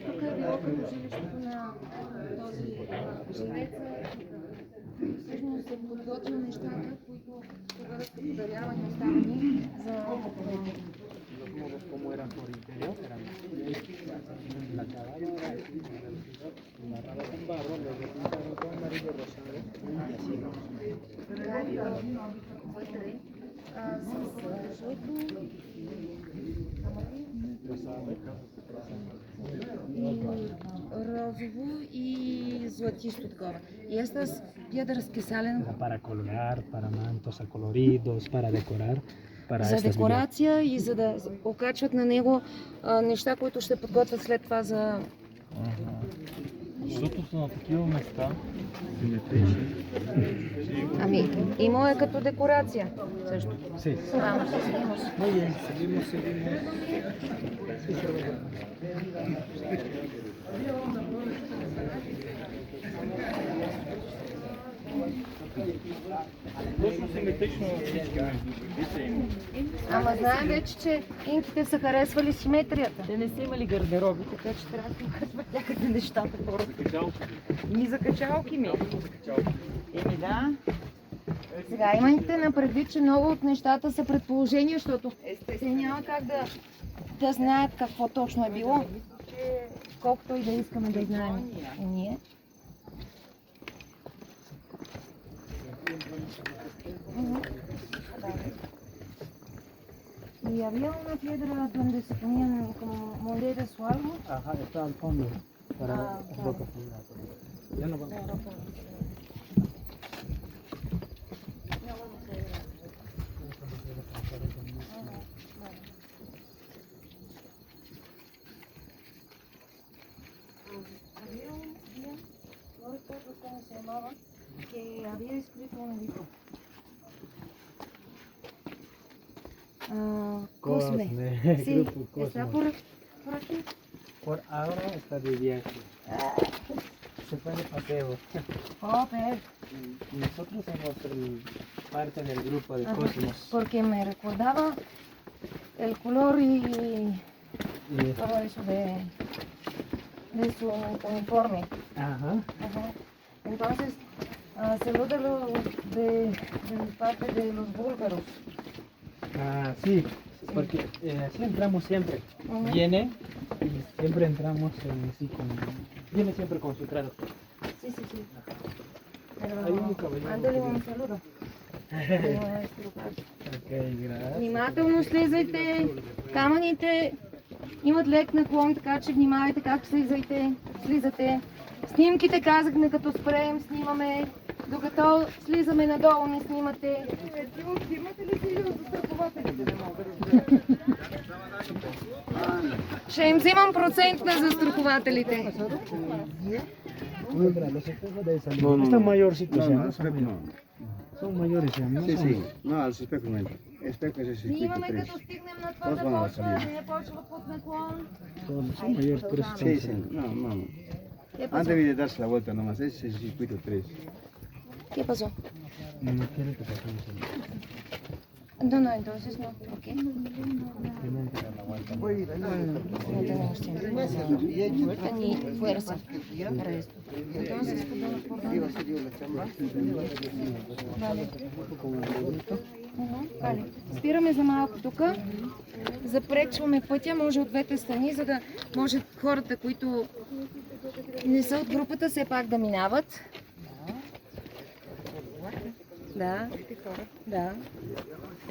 Тук е било като жилището на този жилец. Всъщност се подготвя нещата, които ще бъдат подарявани, оставени за поколението. Los muros como eran por interior, eran la acabada barrada con barro, luego pintaron con amarillo rosado y así. Розово и златисто такова. И esta es piedras que salen Para colgar, para mantos acoloridos, para decorar. за декорация и за да окачват на него неща, които ще подготвят след това за... Защото са на такива места симетрични. Ами, има е като декорация също. Sí. Vamos, seguimos. Muy bien, seguimos. Точно симетрично всички вижте им. Ама знаем вече, че инките са харесвали симетрията. Те не са имали гардероби, така че трябва да се покачват някъде нещата хората. Закачалки. Ми закачалки ми. Еми да. Сега имайте на предвид, че много от нещата са предположения, защото те няма как да знаят какво точно е било. Колкото и да искаме да знаем и ние. Y había una piedra donde se ponían como monedas o algo. Ajá, está al fondo para claro. rocas. Ya no vamos. Había un día, no recuerdo cómo se llamaba, que había escrito un libro. Cosme. Sí, Grupo está Cosmos. por aquí. Por ahora está de viaje. Se fue de paseo. Oh, pero, Y nosotros somos parte del grupo de ajá, Cosmos. porque me recordaba el color y Y, todo eso de su uniforme. ajá. Ajá. Entonces, salúdalo de parte de los búlgaros. Ah, sí, porque así entramos siempre. Ujú. Viene y siempre entramos así con... Viene siempre con su traductor. Sí, sí, sí. Pero, Hay un caballero ándale que un viene. saludo. Ok, gracias. Внимателно слизайте, камъните имат лек наклон, така че внимавайте как слизате. Снимките казахме, като спреем, снимаме, докато слизаме надолу не снимате. Имате ли си застрахователите да могат? Ще им взимам процент на застрахователите. Los espejos de esa están mayorcitos ya, No, ¿no? espejo no. Son mayores ya, ¿no? Sí, Son- sí. No, al espejo no entra. Espejo es el circuito Снимаме 3. като стигнем на Тоест, твърда вана почва, салина. не почва под наклон. son mayores, por eso Sí, están sí. No, no, no. ¿Qué pasó? Antes de darse la vuelta nomás, ese es el circuito 3. ¿Qué pasó? No quiere que pasemos el... No, entonces no. ¿Por qué? Tienen que dar la vuelta. No tenemos tiempo. Ni fuerza para esto. Entonces, ¿por dónde? Vale. Vale. Спираме за малко тук. Запречваме пътя, може от двете страни, за да може хората, които не са от групата, все пак да минават. Да. Да.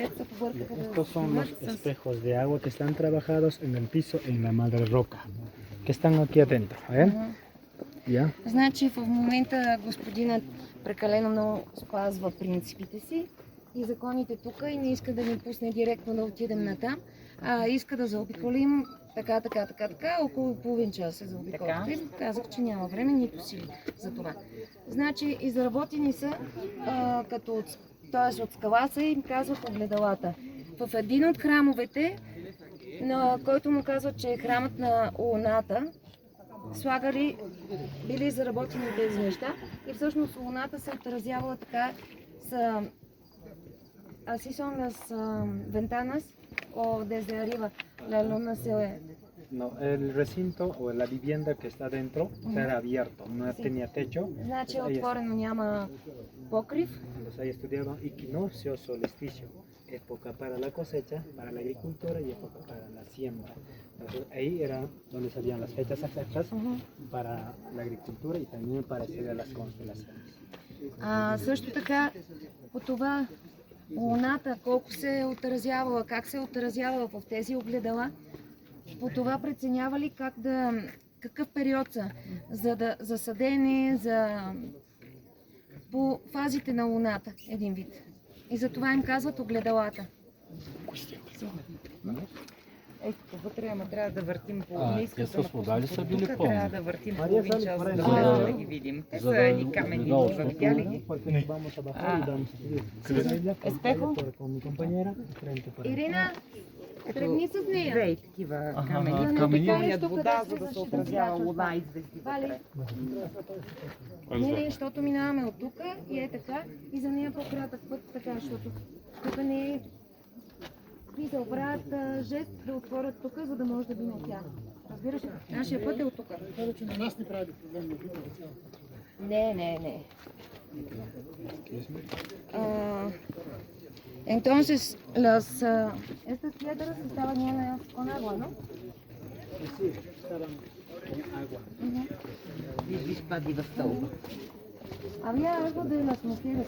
Estos son los espejos de agua que están trabajados en el piso en la madre roca, que están aquí adentro, ¿eh? ¿Ya? Значи в момента господинът прекалено много спазва принципите си и законите тук и не иска да ни пусне директно да отидем натам, а иска да заобиколим така, около половин час се заобиколихте. Казах, че няма време, нито сили за това. Значи изработени са т.е. от скала са им казват огледалата. В един от храмовете, на който му казват, че е храмът на Луната, били заработени тези неща и всъщност Луната се отразявала така así son las ventanas o desde arriba. La luna se... No, el recinto o la vivienda que está dentro era abierto, no Sí. tenía techo. Значи Ahí está. отворено, няма покрив. Entonces ahí estudiaban equinoccio, solsticio, época para la cosecha, para la agricultura y época para la siembra. Entonces ahí era donde salían las fechas exactas para la agricultura y también para estudiar las constelaciones. Също така, по това луната, колко се е отразявала, как се е отразявала в тези огледала, по това преценявали какъв период са, за съдене, по фазите на луната, един вид. И за това им казват огледалата. Ето, вътре, ама трябва да въртим по те с вода ли са били пълни? Трябва да въртим Мария, половин зали, час, поред за за да да- ги видим. Те за са да едни камени, видя видяли ги? Porque vamos a bajar y vamos a subir. Espejo. Con mi compañera, frente para Ирина, тръгни с нея. Две и такива Аха, камени, аха, които камени. пълнят Тук вода, да за да се се защитим отразява от луна и звезди Вали, вътре. не, защото минаваме от тук и е така, и за нея по-кратък път, така, защото тук не е смисъл, правят жест да отворят тук, за да може да мине тя. Разбираш ли? Нашия път е от тук. Повече на нас не прави проблем, не видно цяло. Не. Entonces, estas piedras estaban llenas con agua, ¿no? sí, estaban en agua. Виж пади в стълба. Había algo de las mujeres.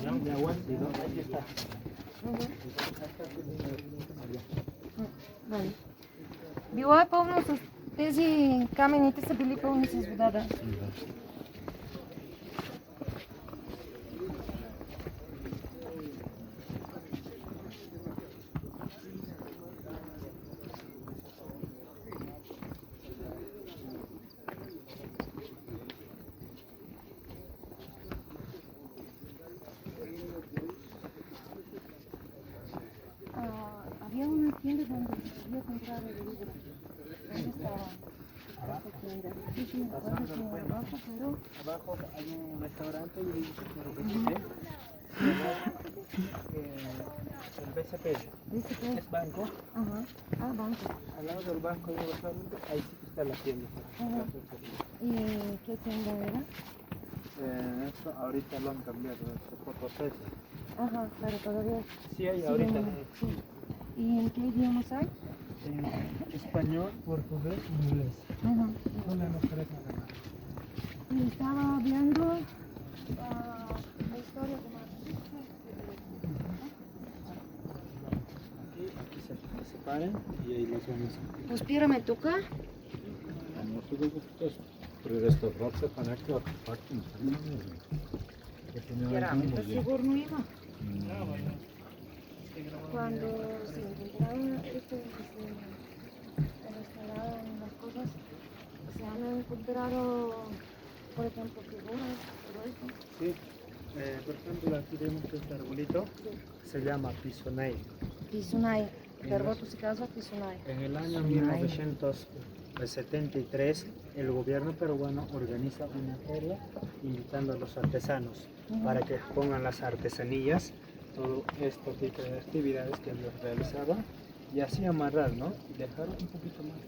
¿No? De agua, sí, ¿no? Ahí está. Vale. Било е пълно с тези камъните са били пълни с вода, да. Había una tienda donde se podía comprar verduras. ¿Dónde estaba esta tienda? Sí, sí, me acuerdo que abajo, pero... Abajo hay un restaurante y hay un BCP. El BCP Dice que... es banco. Ajá. Ah, banco. Al lado del banco hay un restaurante, ahí sí que está la tienda. Ajá. ¿Y qué tienda era? Esto ahorita lo han cambiado, es fotosesa. Ajá, pero todavía... Sí hay Sí, ahorita sí. ¿Y en qué idiomas hay? en español, portugués y inglés. Ajá. Una no parece nada más. Y estaba viendo la historia de Aquí se separen y ahí los vamos a... Поспираме тук. Може да го при реставрацията някакви артефакти не са ли намерени? Като няма един Керамика музей. сигурно има. Cuando se encontraron se restauraron las cosas, se han encontrado, por ejemplo, figuras, todo eso. Sí, por ejemplo aquí vemos este arbolito, se llama pisonay. Писунай. Дървото се казва писунай. En el año 1973 el gobierno peruano organiza una feria invitando a los artesanos para que pongan las artesanías, todo este tipo de actividades que ellos realizaban y así amarrar, ¿no? Y dejar un poquito más.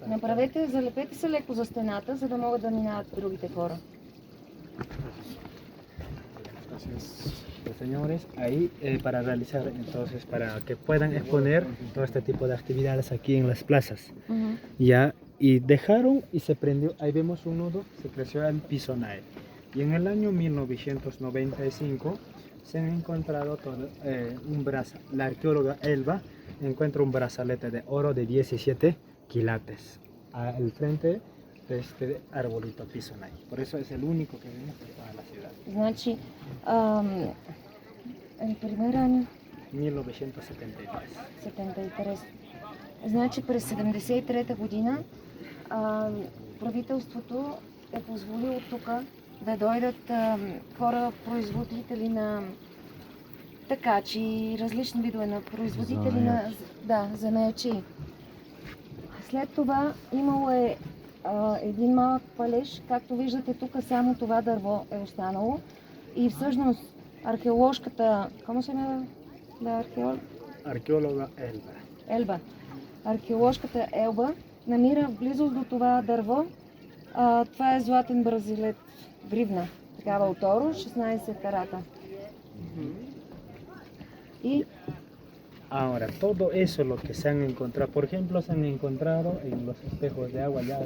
Направете, залепете се леко за стената, за да могат да минават другите хора. Entonces, los señores, ahí para realizar, entonces, para que puedan exponer todo este tipo de actividades aquí en las plazas. Ya, y dejaron y se prendió, ahí vemos un nudo, se creció el pisonay. Y en el año 1995 se han encontrado un brazalete, la arqueóloga Elba encuentra un brazalete de oro de 17 quilates al frente de este arbolito pisonay. Por eso es el único que vemos en toda la ciudad. Значи, el primer año 1973. 73. Значи през 73-та година правителството е позволило тук да дойдат хора, производители на такачи, различни видове на производители на занаячи. След това имало е един малък палеж, както виждате тук само това дърво е останало и всъщност археоложката, как се казва? Arqueóloga Elba. Елба. археоложката Елба намира в близост до това дърво. Това е златен бразилет, гривна, такава от оро, 16 карата. И Ahora, todo eso lo que se han encontrado, por ejemplo, se han encontrado en los espejos de agua, ya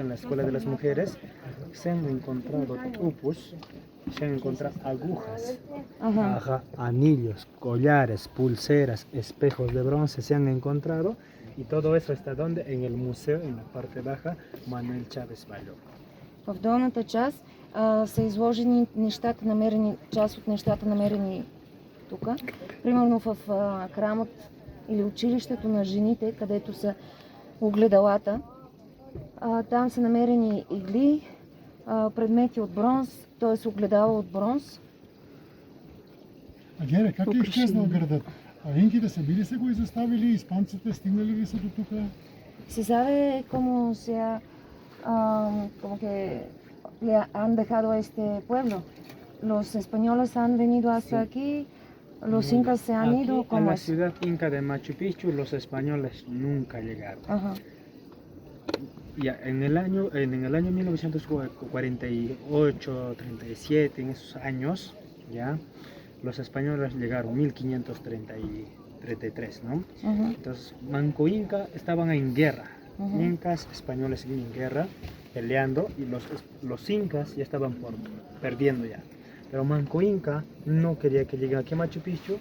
en la escuela de las mujeres, se han encontrado tupus, se han encontrado agujas, ajá, anillos, collares, pulseras, espejos de bronce se han encontrado y todo eso está donde en el museo, en la parte baja, Manuel Chávez Vallo. в долната част са изложени нещата, намерени, част от нещата намерени тук. Примерно в храмът или училището на жените, където са огледалата. Там са намерени игли, предмети от бронз, т.е. огледала от бронз. А Гере, как е изчезнал градът? А инките са били се го изоставили, испанците стигнали ли са до тук? Se sabe cómo como que le han dejado a este pueblo. Los españoles han venido hasta aquí, los incas se han Aquí, ido, a ¿cómo la es? ciudad inca de Machu Picchu, los españoles nunca llegaron. Ajá. Ya, en el año 1948, 37, en esos años, ya, los españoles llegaron 1533, ¿no? Ujú. Entonces, Manco Inca estaban en guerra, incas, españoles en guerra, peleando, y los incas ya estaban perdiendo ya. Pero Manco Inca no quería que lleguen aquí a Machu Picchu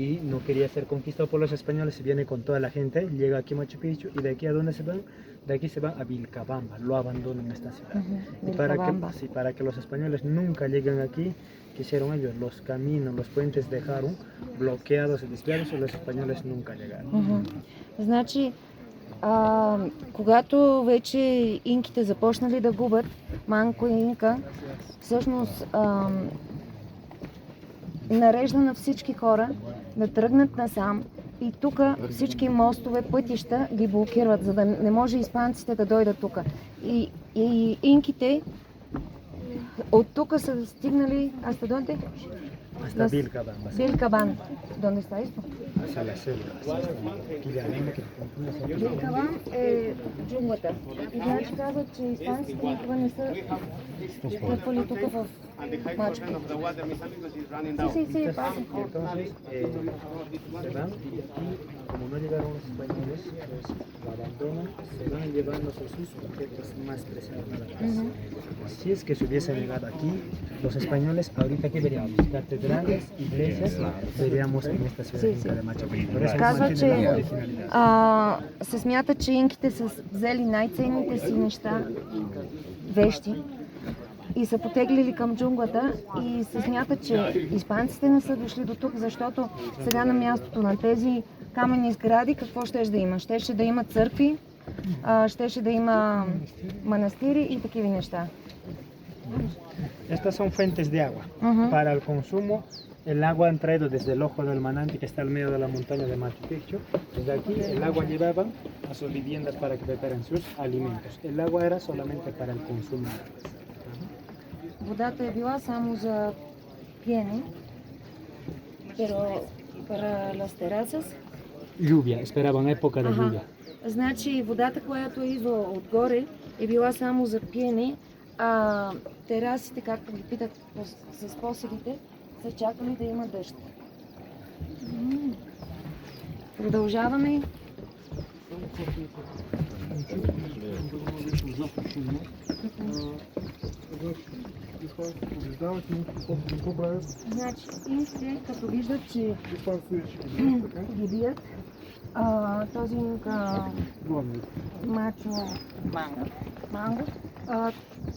y no quería ser conquistado por los españoles, se viene con toda la gente, llega aquí a Machu Picchu y de aquí a dónde se van, de aquí se van a Vilcabamba, lo abandonan esta ciudad. Y Vilcabamba. para que los españoles nunca lleguen aquí, ¿qué hicieron ellos? Los caminos, los puentes dejaron bloqueados y desviados y los españoles nunca llegaron. Мгм. Значи, когато вече инките започнали да губят, Манко Инка всъщност нарежда на всички хора да тръгнат насам и тук всички мостове, пътища ги блокират, за да не може испанците да дойдат тук. И инките от тук са стигнали hasta dónde? Hasta Vilcabamba. Vilcabamba. ¿Dónde está esto? Hacia la selva. Aquí de arriba que Vilcabamba е джунглата. И значи казват, че испанците никога не са стъпвали тук в Мачу Пикчу. Sí, pasa. Entonces, se van y aquí, como no llegaron los españoles, pues lo abandonan, se van llevándose sus objetos más preciados a la casa. Si es que se hubiesen llegado aquí, los españoles, ahorita aquí veríamos catedrales, iglesias, veríamos en esta ciudad inca de Machu Picchu. Por eso Казва, mantiene че la originalidad. се смята, че инките са взели най-ценните си неща, вещи, и са потеглили към джунглата и се смята, че испанците не са дошли до тук, защото сега на мястото на тези каменни сгради какво щеше да има? Щеше да има църкви, щеше да има манастири и такива неща. Estas son fuentes de agua. Para el consumo, el agua han traído desde el ojo del manante que está al medio de la montaña de Machu Picchu. Desde aquí el agua llevaban a sus viviendas para que preparen sus alimentos. El agua era solamente para el consumo. Водата е била само за пиене, pero para las terrazas. Lluvia, esperaban época de lluvia. Значи водата, която е идвала отгоре, е била само за пиене, а терасите, както ги питат с посевите, са чакали да има дъжд. Продължаваме. Значи, инките, като виждат, че ги бият, този Мачо Манго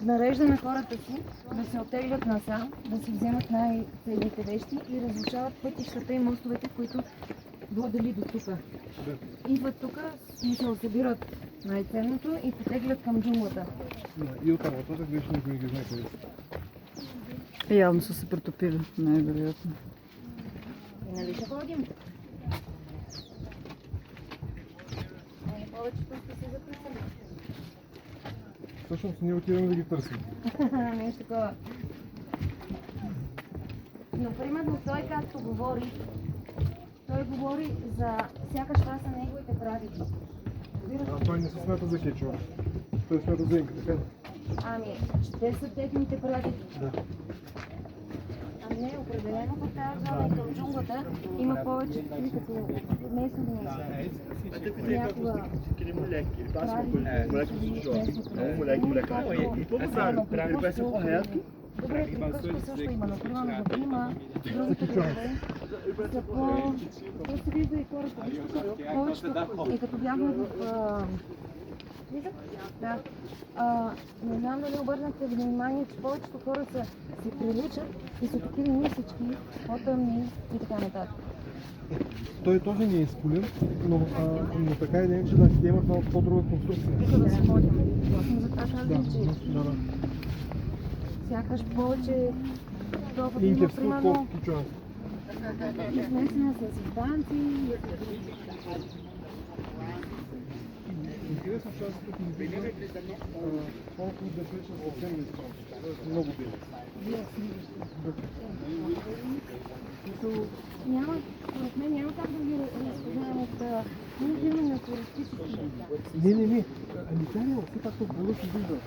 нарежда на хората си да се оттеглят насам, да си вземат най-ценните вещи и разрушават пътищата и мостовете, които водели до тук. Идват тук, смисъл, събират най-ценното и потеглят към джунглата. И оттам нататък вече никой не ги знае къде са. Явно са се претопили, най-вероятно. И нали ще ходим? Повечето сте се записали. Всъщност ние отиваме да ги търсим. Нещо такова. Но примерно той както говори, той говори за Сякаш това са неговите прадеди. Разбираш? А той не се смята за кечуа. Той се смята за инка, така ли? Ами, те са техните прадеди. Да. Ами не, определено в тази зона към джунглата има повече такива като местни гнезда. Някога Добре, приказка също има, но примерно в Рима, другите градове са по... То се вижда и хората, вижте, повечето, и като бяхме в... Влизат? Да. Не знам дали обърнахте внимание, че повечето хора се приличат и са такива нисички, по-тъмни и така нататък. Той този не е изполен, но така и не е, че да те имат малко по-друга конструкция. Нека да се ходим. Точно за това казвам, че Да. сякаш повече толкова има, Инкевско, примерно, колко кичуа. смесена с испанци. Интересно, че аз тук не виждам колко да прилича съвсем на изпълнение. Много били. Няма, според мен няма как да ги разпознаем от ние имаме на туристически. Не. Ами тя не, все пак тук було се вижда.